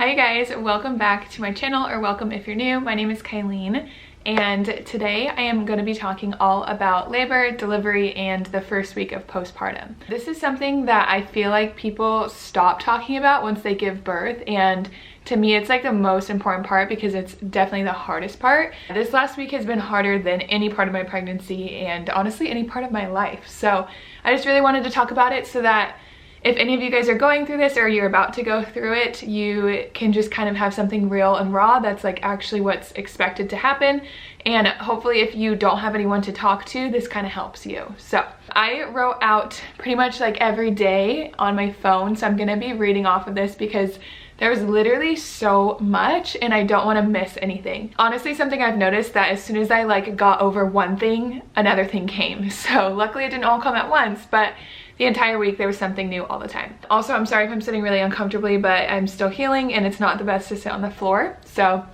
Hi guys, welcome back to my channel, or welcome if you're new. My name is Kylene, and today I am going to be talking all about labor, delivery, and the first week of postpartum. This is something that I feel like people stop talking about once they give birth, and to me it's like the most important part because it's definitely the hardest part. This last week has been harder than any part of my pregnancy and honestly any part of my life. So I just really wanted to talk about it so that if any of you guys are going through this or you're about to go through it, you can just kind of have something real and raw that's like actually what's expected to happen. And hopefully if you don't have anyone to talk to, this kind of helps you. So I wrote out pretty much like every day on my phone. So I'm going to be reading off of this because there's literally so much and I don't want to miss anything. Honestly, something I've noticed that as soon as I like got over one thing, another thing came. So luckily it didn't all come at once, but the entire week there was something new all the time. Also, I'm sorry if I'm sitting really uncomfortably, but I'm still healing and it's not the best to sit on the floor, so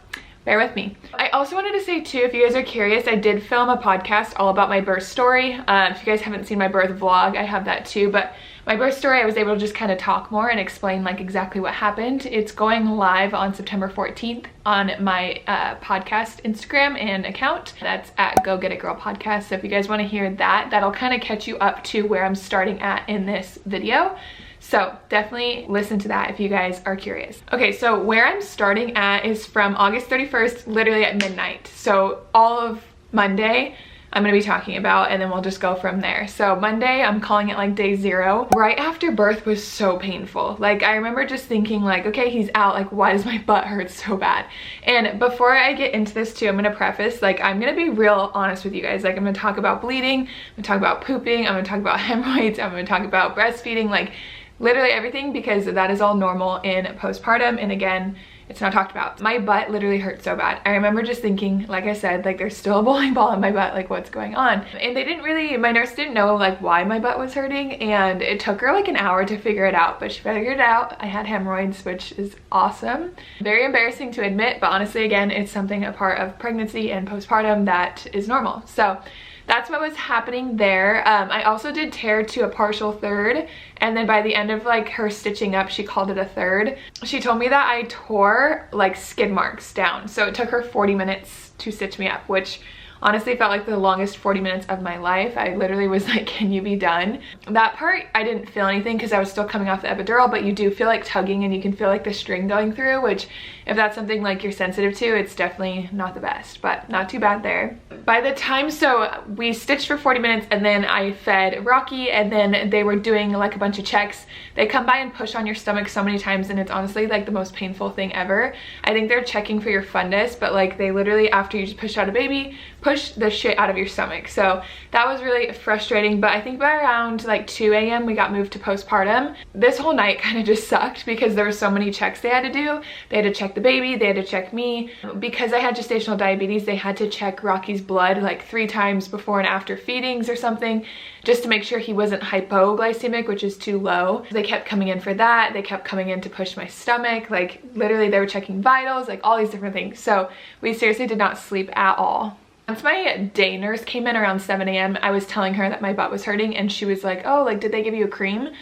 bear with me. I also wanted to say too, if you guys are curious, I did film a podcast all about my birth story. If you guys haven't seen my birth vlog, I have that too, but my birth story, I was able to just kind of talk more and explain like exactly what happened. It's going live on September 14th on my podcast Instagram and account. That's at Go Get It Girl Podcast. So if you guys want to hear that, that'll kind of catch you up to where I'm starting at in this video. So definitely listen to that if you guys are curious. Okay, so where I'm starting at is from August 31st, literally at midnight. So all of Monday, I'm gonna be talking about, and then we'll just go from there. So Monday, I'm calling it like day 0. Right after birth was so painful. Like I remember just thinking like, okay, he's out, like why does my butt hurt so bad? And before I get into this too, I'm gonna preface, like I'm gonna be real honest with you guys. Like I'm gonna talk about bleeding, I'm gonna talk about pooping, I'm gonna talk about hemorrhoids, I'm gonna talk about breastfeeding, like literally everything, because that is all normal in postpartum, and again, it's not talked about. My butt literally hurt so bad. I remember just thinking, like I said, like there's still a bowling ball in my butt, like what's going on? And they didn't really, my nurse didn't know like why my butt was hurting, and it took her like an hour to figure it out, but she figured it out. I had hemorrhoids, which is awesome. Very embarrassing to admit, but honestly, again, it's something a part of pregnancy and postpartum that is normal. So that's what was happening there. I also did tear to a partial third, and then by the end of like her stitching up, she called it a third. She told me that I tore like skid marks down. So it took her 40 minutes to stitch me up, which honestly felt like the longest 40 minutes of my life. I literally was like, can you be done? That part, I didn't feel anything because I was still coming off the epidural, but you do feel like tugging and you can feel like the string going through, which if that's something like you're sensitive to, it's definitely not the best, but not too bad there. By the time, so we stitched for 40 minutes and then I fed Rocky, and then they were doing like a bunch of checks. They come by and push on your stomach so many times, and it's honestly like the most painful thing ever. I think they're checking for your fundus, but like they literally, after you just pushed out a baby, push the shit out of your stomach. So that was really frustrating, but I think by around like 2 a.m. we got moved to postpartum. This whole night kind of just sucked because there were so many checks they had to do. They had to check the baby, they had to check me. Because I had gestational diabetes, they had to check Rocky's blood like 3 times before and after feedings or something, just to make sure he wasn't hypoglycemic, which is too low. They kept coming in for that. They kept coming in to push my stomach. Like literally they were checking vitals, like all these different things. So we seriously did not sleep at all. Once my day nurse came in around 7 a.m., I was telling her that my butt was hurting, and she was like, oh, like, did they give you a cream? And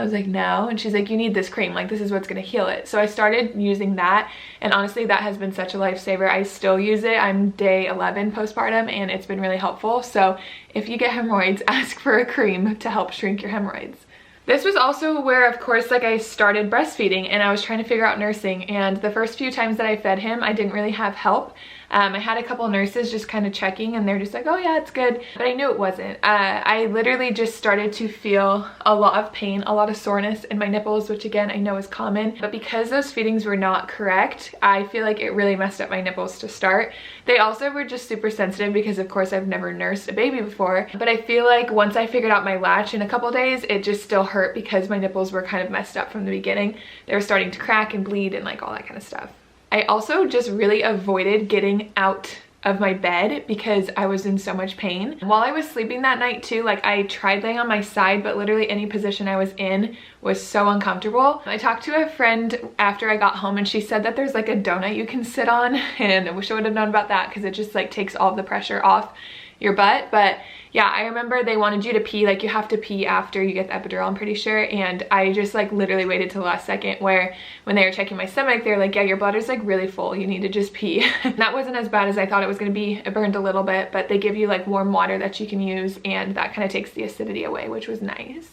I was like, no. And she's like, you need this cream. Like, this is what's going to heal it. So I started using that. And honestly, that has been such a lifesaver. I still use it. I'm day 11 postpartum, and it's been really helpful. So if you get hemorrhoids, ask for a cream to help shrink your hemorrhoids. This was also where, of course, like I started breastfeeding, and I was trying to figure out nursing. And the first few times that I fed him, I didn't really have help. I had a couple nurses just kind of checking, and they're just like, oh yeah, it's good. But I knew it wasn't. I literally just started to feel a lot of pain, a lot of soreness in my nipples, which again, I know is common. But because those feedings were not correct, I feel like it really messed up my nipples to start. They also were just super sensitive because of course I've never nursed a baby before. But I feel like once I figured out my latch in a couple days, it just still hurt because my nipples were kind of messed up from the beginning. They were starting to crack and bleed and like all that kind of stuff. I also just really avoided getting out of my bed because I was in so much pain. While I was sleeping that night too, like I tried laying on my side, but literally any position I was in was so uncomfortable. I talked to a friend after I got home, and she said that there's like a donut you can sit on, and I wish I would have known about that because it just like takes all of the pressure off your butt. But yeah, I remember they wanted you to pee, like you have to pee after you get the epidural, I'm pretty sure. And I just like literally waited till the last second, where when they were checking my stomach, they're like, yeah, your bladder's like really full, you need to just pee. That wasn't as bad as I thought it was gonna be. It burned a little bit, but they give you like warm water that you can use, and that kind of takes the acidity away, which was nice.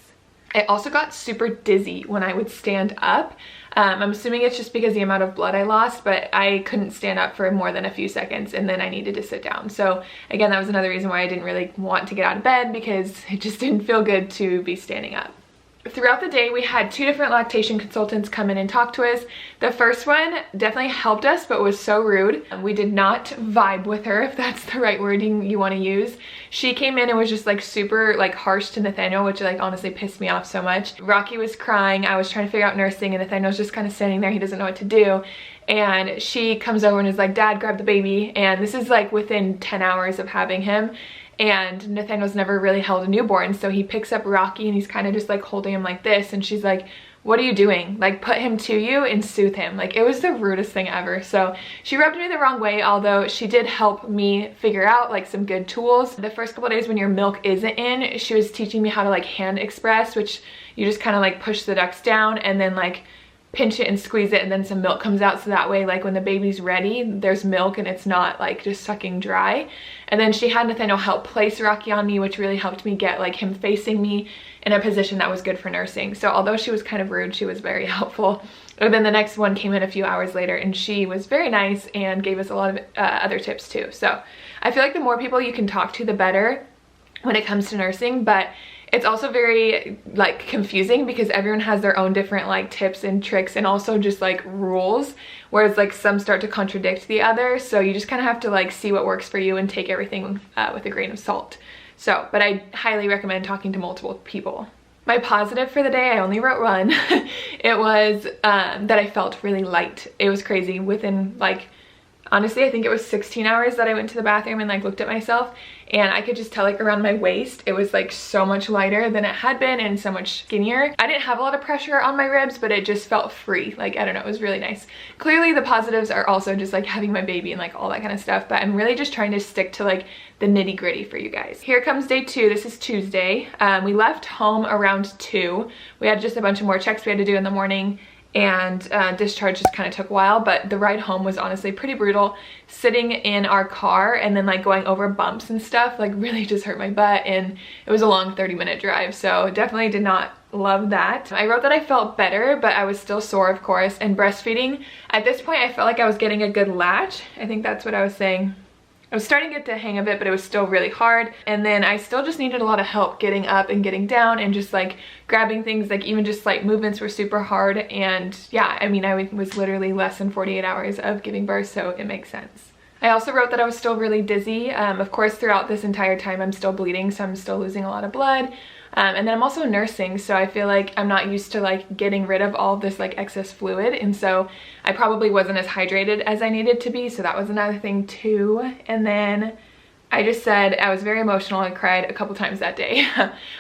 I also got super dizzy when I would stand up. I'm assuming it's just because the amount of blood I lost, but I couldn't stand up for more than a few seconds, and then I needed to sit down. So again, that was another reason why I didn't really want to get out of bed, because it just didn't feel good to be standing up. Throughout the day, we had 2 different lactation consultants come in and talk to us. The first one definitely helped us, but was so rude. We did not vibe with her, if that's the right wording you want to use. She came in and was just like super like harsh to Nathaniel, which like honestly pissed me off so much. Rocky was crying. I was trying to figure out nursing, and Nathaniel's just kind of standing there. He doesn't know what to do. And she comes over and is like, Dad, grab the baby. And this is like within 10 hours of having him. And Nathaniel's never really held a newborn, so he picks up Rocky and he's kind of just like holding him like this, and she's like, what are you doing? Like, put him to you and soothe him. Like, it was the rudest thing ever. So she rubbed me the wrong way, although she did help me figure out like some good tools. The first couple days when your milk isn't in, she was teaching me how to like hand express, which you just kind of like push the ducts down and then like pinch it and squeeze it, and then some milk comes out, so that way like when the baby's ready, there's milk and it's not like just sucking dry. And then she had Nathaniel help place Rocky on me, which really helped me get like him facing me in a position that was good for nursing. So although she was kind of rude, she was very helpful. And then the next one came in a few hours later, and she was very nice and gave us a lot of other tips too. So I feel like the more people you can talk to, the better when it comes to nursing. But it's also very like confusing, because everyone has their own different like tips and tricks, and also just like rules, whereas like some start to contradict the other. So you just kind of have to like see what works for you and take everything with a grain of salt. So, but I highly recommend talking to multiple people. My positive for the day, I only wrote one. It was that I felt really light. It was crazy. Within like, honestly, I think it was 16 hours that I went to the bathroom and like looked at myself, and I could just tell like around my waist, it was like so much lighter than it had been and so much skinnier. I didn't have a lot of pressure on my ribs, but it just felt free. Like, I don't know, it was really nice. Clearly the positives are also just like having my baby and like all that kind of stuff, but I'm really just trying to stick to like the nitty gritty for you guys. Here comes day 2. This is Tuesday. We left home around 2. We had just a bunch of more checks we had to do in the morning, and discharge just kind of took a while, but the ride home was honestly pretty brutal. Sitting in our car and then like going over bumps and stuff like really just hurt my butt, and it was a long 30-minute drive, so definitely did not love that. I wrote that I felt better, but I was still sore, of course. And breastfeeding, at this point I felt like I was getting a good latch. I think that's what I was saying. I was starting to get the hang of it, but it was still really hard. And then I still just needed a lot of help getting up and getting down and just like grabbing things, like even just slight movements were super hard. And yeah, I mean, I was literally less than 48 hours of giving birth, so it makes sense. I also wrote that I was still really dizzy. Of course, throughout this entire time, I'm still bleeding, so I'm still losing a lot of blood. And then I'm also nursing, so I feel like I'm not used to like getting rid of all of this like excess fluid, and so I probably wasn't as hydrated as I needed to be, so that was another thing too. And then I just said I was very emotional. I cried a couple times that day.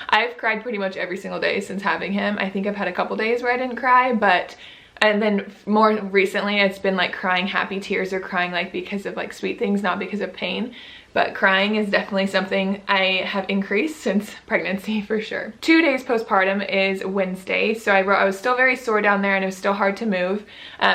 I've cried pretty much every single day since having him. I think I've had a couple days where I didn't cry, but and then more recently it's been like crying happy tears, or crying like because of like sweet things, not because of pain. But crying is definitely something I have increased since pregnancy for sure. 2 days postpartum is Wednesday, so I wrote I was still very sore down there and it was still hard to move.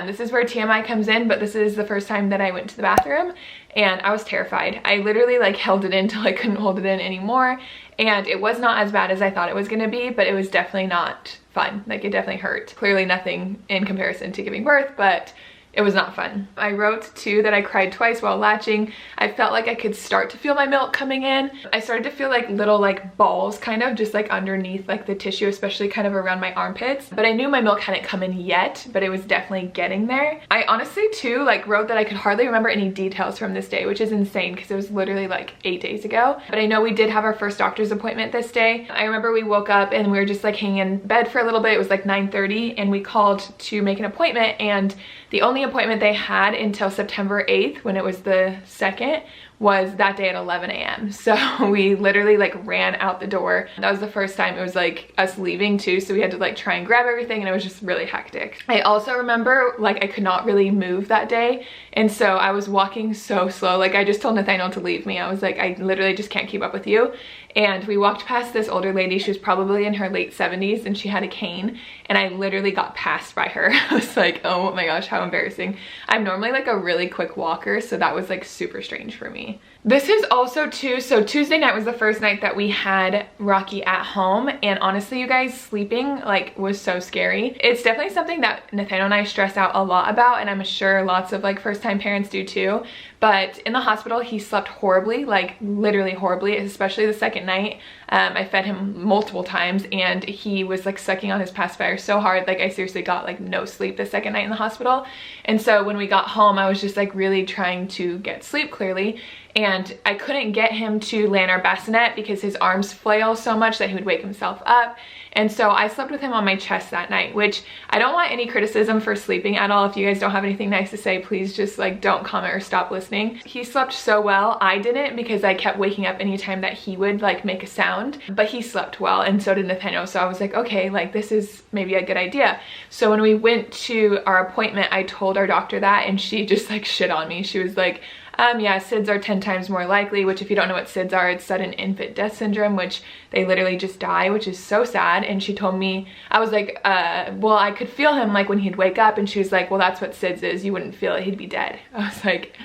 This is where TMI comes in, but this is the first time that I went to the bathroom, and I was terrified. I literally like held it in till I couldn't hold it in anymore, and it was not as bad as I thought it was gonna be, but it was definitely not fun. Like, it definitely hurt. Clearly nothing in comparison to giving birth, but it was not fun. I wrote too that I cried twice while latching. I felt like I could start to feel my milk coming in. I started to feel like little like balls kind of just like underneath like the tissue, especially kind of around my armpits. But I knew my milk hadn't come in yet, but it was definitely getting there. I honestly too like wrote that I could hardly remember any details from this day, which is insane because it was literally like 8 days ago. But I know we did have our first doctor's appointment this day. I remember we woke up and we were just like hanging in bed for a little bit. It was like 9:30 and we called to make an appointment, and the only appointment they had until September 8th, when it was the 2nd, was that day at 11 a.m. So we literally like ran out the door. That was the first time it was like us leaving too, so we had to like try and grab everything, and it was just really hectic. I also remember like I could not really move that day, and so I was walking so slow. Like I just told Nathaniel to leave me. I was like, I literally just can't keep up with you. And we walked past this older lady. She was probably in her late 70s, and she had a cane, and I literally got passed by her. I was like, oh my gosh, how embarrassing. I'm normally like a really quick walker, so that was like super strange for me. This is also too, so Tuesday night was the first night that we had Rocky at home, and honestly you guys, sleeping like was so scary. It's definitely something that Nathaniel and I stress out a lot about, and I'm sure lots of like first-time parents do too. But in the hospital he slept horribly, like literally horribly, especially the second night. I fed him multiple times, and he was like sucking on his pacifier so hard, like I seriously got like no sleep the second night in the hospital. And so when we got home, I was just like really trying to get sleep clearly, and I couldn't get him to lay in our bassinet because his arms flail so much that he would wake himself up. And so I slept with him on my chest that night, which I don't want any criticism for sleeping at all. If you guys don't have anything nice to say, please just like don't comment or stop listening. He slept so well. I didn't, because I kept waking up anytime that he would like make a sound, but he slept well, and so did Nathaniel. So I was like, okay, like this is maybe a good idea. So when we went to our appointment, I told our doctor that, and she just like shit on me. She was like, yeah, SIDS are 10 times more likely, which if you don't know what SIDS are, it's sudden infant death syndrome, which they literally just die, which is so sad. And she told me, I was like, well, I could feel him like when he'd wake up, and she was like, well, that's what SIDS is. You wouldn't feel it, he'd be dead. I was like,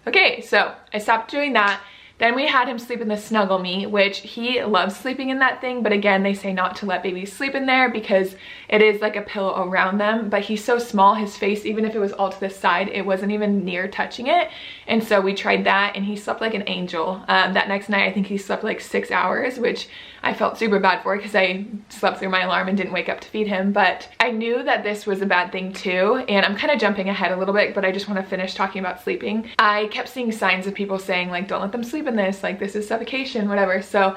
okay, so I stopped doing that. Then we had him sleep in the Snuggle Me, which he loves sleeping in that thing, but again, they say not to let babies sleep in there because it is like a pillow around them. But he's so small, his face, even if it was all to the side, it wasn't even near touching it. And so we tried that, and he slept like an angel. That next night, I think he slept like 6 hours, which I felt super bad for because I slept through my alarm and didn't wake up to feed him. But I knew that this was a bad thing too, and I'm kind of jumping ahead a little bit, but I just want to finish talking about sleeping. I kept seeing signs of people saying like, don't let them sleep in this, like this is suffocation, whatever. So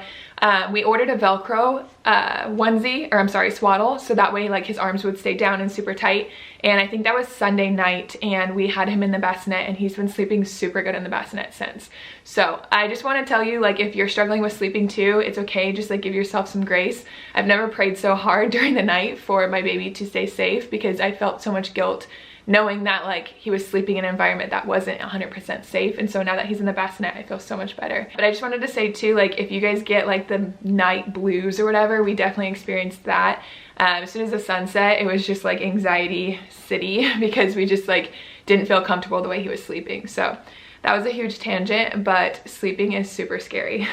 we ordered a Velcro onesie, or I'm sorry, swaddle, so that way like his arms would stay down and super tight. And I think that was Sunday night, and we had him in the bassinet, and he's been sleeping super good in the bassinet since. So I just want to tell you, like, if you're struggling with sleeping too, it's okay, just like give yourself some grace. I've never prayed so hard during the night for my baby to stay safe, because I felt so much guilt knowing that like he was sleeping in an environment that wasn't 100% safe. And so now that he's in the bassinet, I feel so much better. But I just wanted to say too, like if you guys get like the night blues or whatever, we definitely experienced that. As soon as the sun set, it was just like anxiety city because we just like didn't feel comfortable the way he was sleeping. So that was a huge tangent, but sleeping is super scary.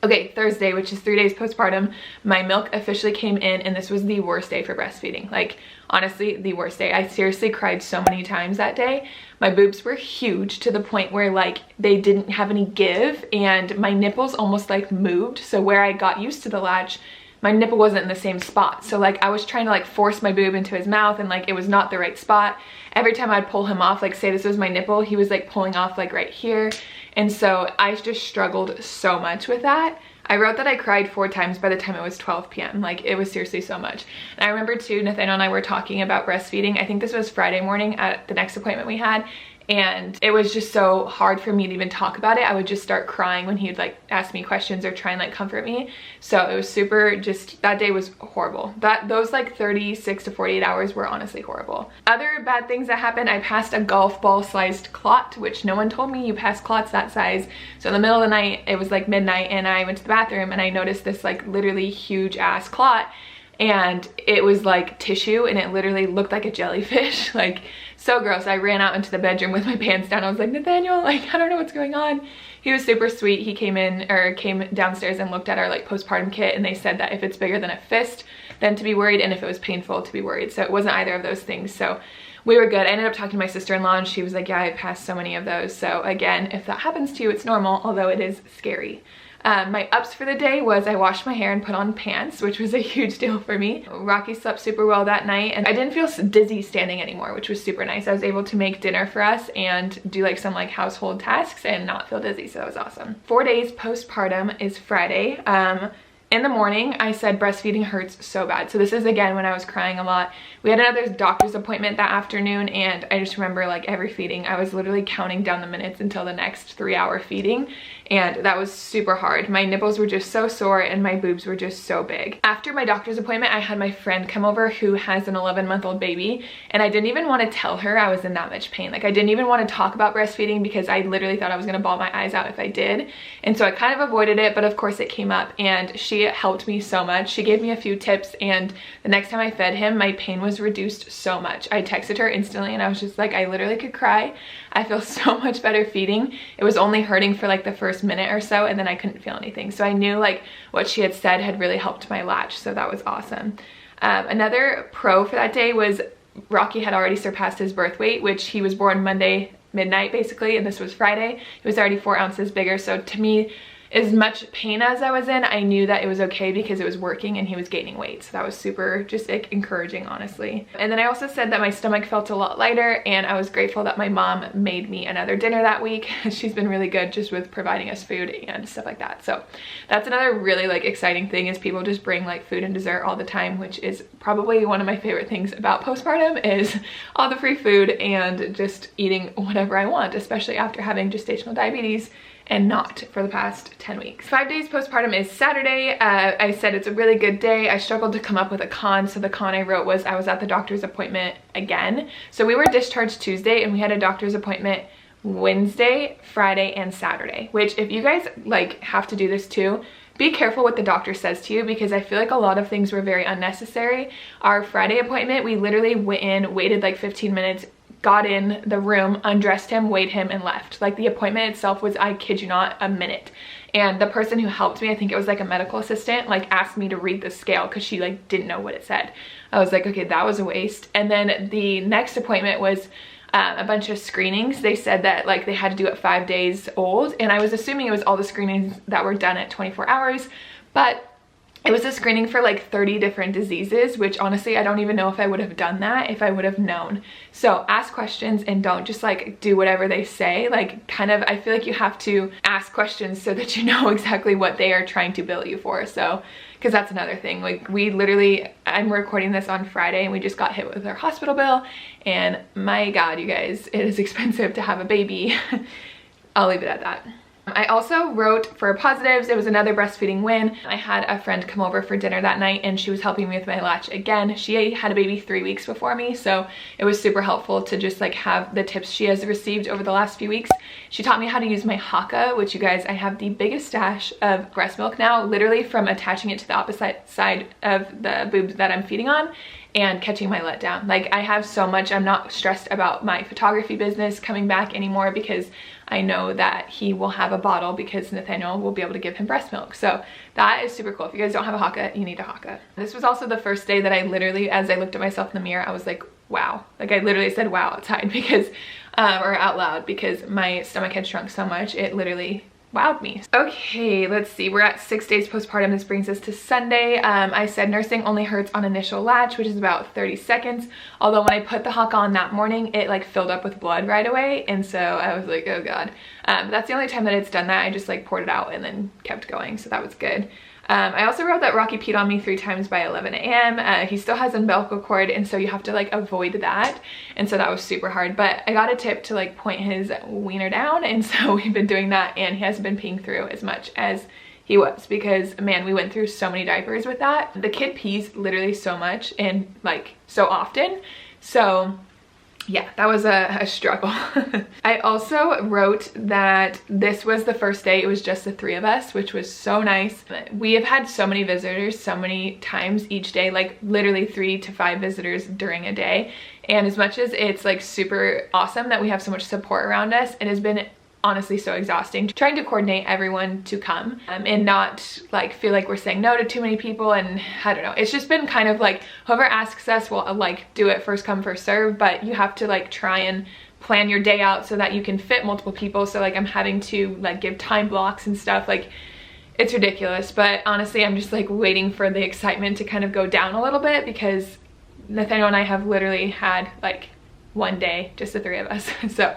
Okay, Thursday, which is 3 days postpartum, my milk officially came in, and this was the worst day for breastfeeding. Like, honestly, the worst day. I seriously cried so many times that day. My boobs were huge to the point where like they didn't have any give, and my nipples almost like moved. So where I got used to the latch, my nipple wasn't in the same spot. So like I was trying to like force my boob into his mouth, and like it was not the right spot. Every time I'd pull him off, like say this was my nipple, he was like pulling off like right here. And so I just struggled so much with that. I wrote that I cried 4 times by the time it was 12 p.m. Like it was seriously so much. And I remember too, Nathaniel and I were talking about breastfeeding. I think this was Friday morning at the next appointment we had. And it was just so hard for me to even talk about it. I would just start crying when he would like ask me questions or try and like comfort me. So it was super, just that day was horrible. Those like 36 to 48 hours were honestly horrible. Other bad things that happened, I passed a golf ball sized clot, which no one told me you pass clots that size. So in the middle of the night, it was like midnight, and I went to the bathroom and I noticed this like literally huge ass clot. And it was like tissue, and it literally looked like a jellyfish. Like so gross. I ran out into the bedroom with my pants down. I was like, Nathaniel, like I don't know what's going on. He was super sweet. He came downstairs and looked at our like postpartum kit, and they said that if it's bigger than a fist, then to be worried, and if it was painful, to be worried. So it wasn't either of those things. So we were good. I ended up talking to my sister-in-law, and she was like, yeah, I passed so many of those. So again, if that happens to you, it's normal, although it is scary. My ups for the day was I washed my hair and put on pants, which was a huge deal for me. Rocky slept super well that night, and I didn't feel dizzy standing anymore, which was super nice. I was able to make dinner for us and do like some like household tasks and not feel dizzy, so it was awesome. 4 days postpartum is Friday. In the morning, I said breastfeeding hurts so bad. So this is again when I was crying a lot. We had another doctor's appointment that afternoon, and I just remember like every feeding, I was literally counting down the minutes until the next 3-hour feeding, and that was super hard. My nipples were just so sore and my boobs were just so big. After my doctor's appointment, I had my friend come over who has an 11-month-old baby, and I didn't even want to tell her I was in that much pain. Like I didn't even want to talk about breastfeeding because I literally thought I was gonna bawl my eyes out if I did. And so I kind of avoided it, but of course it came up, and she helped me so much. She gave me a few tips, and the next time I fed him, my pain was reduced so much. I texted her instantly and I was just like, I literally could cry. I feel so much better feeding. It was only hurting for like the first minute or so, and then I couldn't feel anything. So I knew like what she had said had really helped my latch, so that was awesome. Another pro for that day was Rocky had already surpassed his birth weight, which he was born Monday midnight basically, and this was Friday. He was already 4 ounces bigger, so to me, as much pain as I was in, I knew that it was okay because it was working and he was gaining weight. So that was super just like encouraging, honestly. And then I also said that my stomach felt a lot lighter, and I was grateful that my mom made me another dinner that week. She's been really good just with providing us food and stuff like that. So that's another really like exciting thing, is people just bring like food and dessert all the time, which is probably one of my favorite things about postpartum, is all the free food and just eating whatever I want, especially after having gestational diabetes and not for the past 10 weeks. 5 days postpartum is Saturday. I said it's a really good day. I struggled to come up with a con, so the con I wrote was I was at the doctor's appointment again. So we were discharged Tuesday and we had a doctor's appointment Wednesday, Friday, and Saturday, which if you guys like have to do this too, be careful what the doctor says to you, because I feel like a lot of things were very unnecessary. Our Friday appointment, we literally went in, waited like 15 minutes, got in the room, undressed him, weighed him, and left. Like the appointment itself was, I kid you not, a minute. And the person who helped me, I think it was like a medical assistant, like asked me to read the scale because she like didn't know what it said. I was like, okay, that was a waste. And then the next appointment was a bunch of screenings. They said that like they had to do it 5 days old, and I was assuming it was all the screenings that were done at 24 hours, but it was a screening for like 30 different diseases, which honestly, I don't even know if I would have done that if I would have known. So ask questions and don't just like do whatever they say. Like kind of, I feel like you have to ask questions so that you know exactly what they are trying to bill you for. So, because that's another thing. Like we literally, I'm recording this on Friday and we just got hit with our hospital bill, and my God, you guys, it is expensive to have a baby. I'll leave it at that. I also wrote for positives. It was another breastfeeding win. I had a friend come over for dinner that night and she was helping me with my latch again. She had a baby 3 weeks before me, so it was super helpful to just like have the tips she has received over the last few weeks. She taught me how to use my Haka, which you guys, I have the biggest stash of breast milk now, literally from attaching it to the opposite side of the boob that I'm feeding on and catching my letdown. Like I have so much. I'm not stressed about my photography business coming back anymore because I know that he will have a bottle because Nathaniel will be able to give him breast milk. So that is super cool. If you guys don't have a Haka, you need a Haka. This was also the first day that I literally, as I looked at myself in the mirror, I was like, wow. Like I literally said wow outside because, or out loud, because my stomach had shrunk so much. It literally wowed me. Okay, let's see. We're at 6 days postpartum. This brings us to Sunday. I said nursing only hurts on initial latch, which is about 30 seconds. Although when I put the Haka on that morning, it like filled up with blood right away. And so I was like, oh God. That's the only time that it's done that. I just like poured it out and then kept going. So that was good. I also wrote that Rocky peed on me 3 times by 11 a.m. He still has umbilical cord, and so you have to like avoid that, and so that was super hard. But I got a tip to like point his wiener down, and so we've been doing that, and he hasn't been peeing through as much as he was, because man, we went through so many diapers with that. The kid pees literally so much and like so often, so yeah, that was a struggle. I also wrote that this was the first day it was just the 3 of us, which was so nice. We have had so many visitors so many times each day, like literally 3 to 5 visitors during a day. And as much as it's like super awesome that we have so much support around us, it has been honestly so exhausting trying to coordinate everyone to come and not like feel like we're saying no to too many people. And I don't know, it's just been kind of like whoever asks us will like do it first come first serve, but you have to like try and plan your day out so that you can fit multiple people. So like I'm having to like give time blocks and stuff. Like it's ridiculous, but honestly I'm just like waiting for the excitement to kind of go down a little bit, because Nathaniel and I have literally had like one day, just the 3 of us. So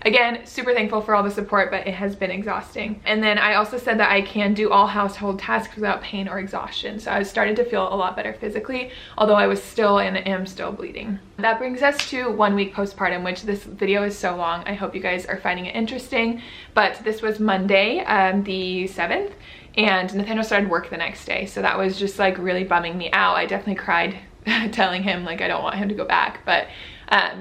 again, super thankful for all the support, but it has been exhausting. And then I also said that I can do all household tasks without pain or exhaustion. So I was starting to feel a lot better physically, although I was still and am still bleeding. That brings us to 1 week postpartum, which this video is so long. I hope you guys are finding it interesting. But this was Monday, the 7th, and Nathaniel started work the next day. So that was just like really bumming me out. I definitely cried telling him like I don't want him to go back, but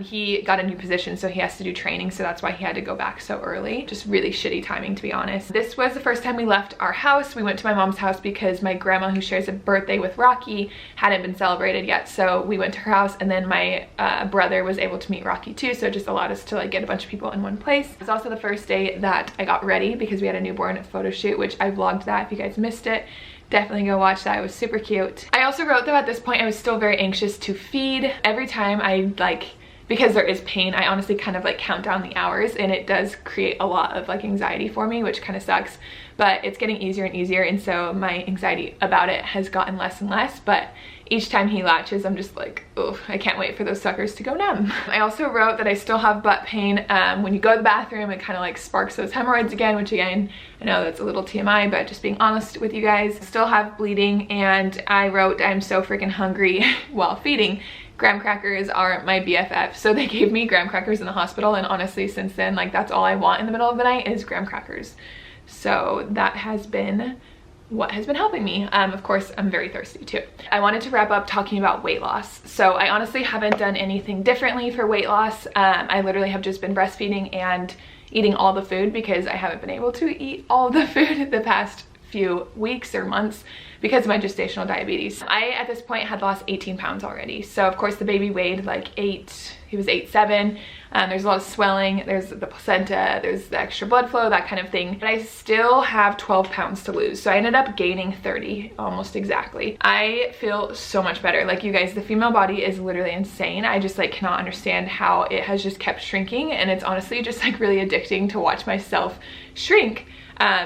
he got a new position, so he has to do training, so that's why he had to go back so early. Just really shitty timing, to be honest. This was the first time we left our house. We went to my mom's house because my grandma, who shares a birthday with Rocky, hadn't been celebrated yet, so we went to her house, and then my brother was able to meet Rocky too, so it just allowed us to like get a bunch of people in one place. It was also the first day that I got ready because we had a newborn photo shoot, which I vlogged that if you guys missed it. Definitely go watch that. It was super cute. I also wrote, though, at this point I was still very anxious to feed. Every time I because there is pain, I honestly kind of like count down the hours, and it does create a lot of like anxiety for me, which kind of sucks, but it's getting easier and easier, and so my anxiety about it has gotten less and less. But each time he latches, I'm just like, oh, I can't wait for those suckers to go numb. I also wrote that I still have butt pain. When you go to the bathroom, it kind of like sparks those hemorrhoids again, which again, I know that's a little TMI, but just being honest with you guys, still have bleeding. And I wrote, I'm so freaking hungry while feeding. Graham crackers are my BFF. So they gave me graham crackers in the hospital, and honestly since then, like, that's all I want in the middle of the night is graham crackers. So that has been what has been helping me. Of course, I'm very thirsty too. I wanted to wrap up talking about weight loss. So I honestly haven't done anything differently for weight loss. I literally have just been breastfeeding and eating all the food because I haven't been able to eat all the food the past few weeks or months because of my gestational diabetes. I, at this point, had lost 18 pounds already. So of course the baby weighed like 8, he was 8'7". There's a lot of swelling, there's the placenta, there's the extra blood flow, that kind of thing. But I still have 12 pounds to lose. So I ended up gaining 30, almost exactly. I feel so much better. Like, you guys, the female body is literally insane. I just like cannot understand how it has just kept shrinking. And it's honestly just like really addicting to watch myself shrink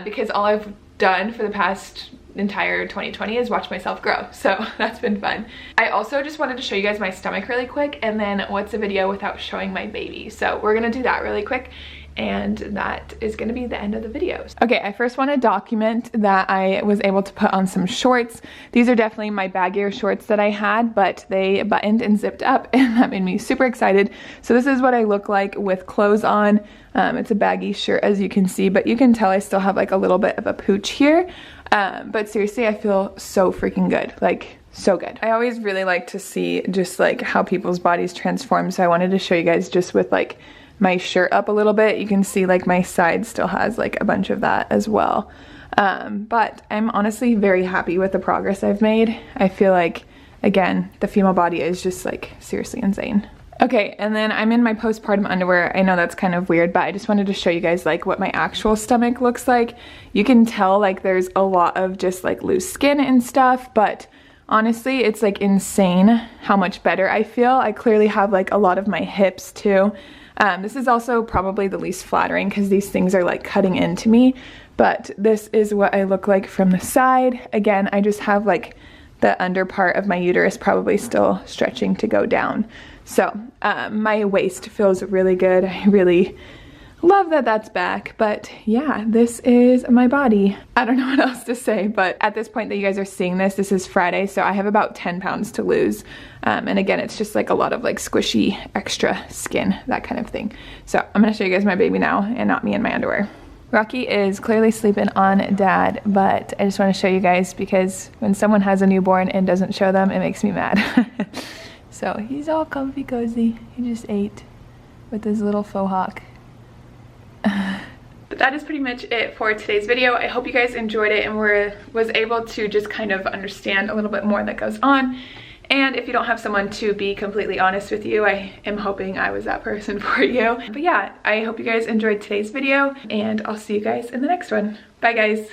because all I've done for the past entire 2020 is watch myself grow, so that's been fun. I also just wanted to show you guys my stomach really quick, and then what's a video without showing my baby. So we're gonna do that really quick, and that is gonna be the end of the videos. Okay, I first want to document that I was able to put on some shorts. These are definitely my baggier shorts that I had, but they buttoned and zipped up, and that made me super excited. So this is what I look like with clothes on. It's a baggy shirt, as you can see, but you can tell I still have like a little bit of a pooch here. But seriously, I feel so freaking good, like so good. I always really like to see just like how people's bodies transform, so I wanted to show you guys just with like my shirt up a little bit. You can see like my side still has like a bunch of that as well. But I'm honestly very happy with the progress I've made. I feel like, again, the female body is just like seriously insane. Okay, and then I'm in my postpartum underwear. I know that's kind of weird, but I just wanted to show you guys like what my actual stomach looks like. You can tell like there's a lot of just like loose skin and stuff, but honestly, it's like insane how much better I feel. I clearly have like a lot of my hips too. This is also probably the least flattering because these things are like cutting into me, but this is what I look like from the side. Again, I just have like the under part of my uterus probably still stretching to go down. So my waist feels really good. I really love that that's back, but yeah, this is my body. I don't know what else to say, but at this point that you guys are seeing this, this is Friday, so I have about 10 pounds to lose. And again, it's just like a lot of like squishy extra skin, that kind of thing. So I'm gonna show you guys my baby now and not me in my underwear. Rocky is clearly sleeping on dad, but I just want to show you guys because when someone has a newborn and doesn't show them, it makes me mad. So he's all comfy cozy. He just ate with his little faux hawk. But that is pretty much it for today's video. I hope you guys enjoyed it and was able to just kind of understand a little bit more that goes on. And if you don't have someone to be completely honest with you, I am hoping I was that person for you. But yeah, I hope you guys enjoyed today's video, and I'll see you guys in the next one. Bye guys.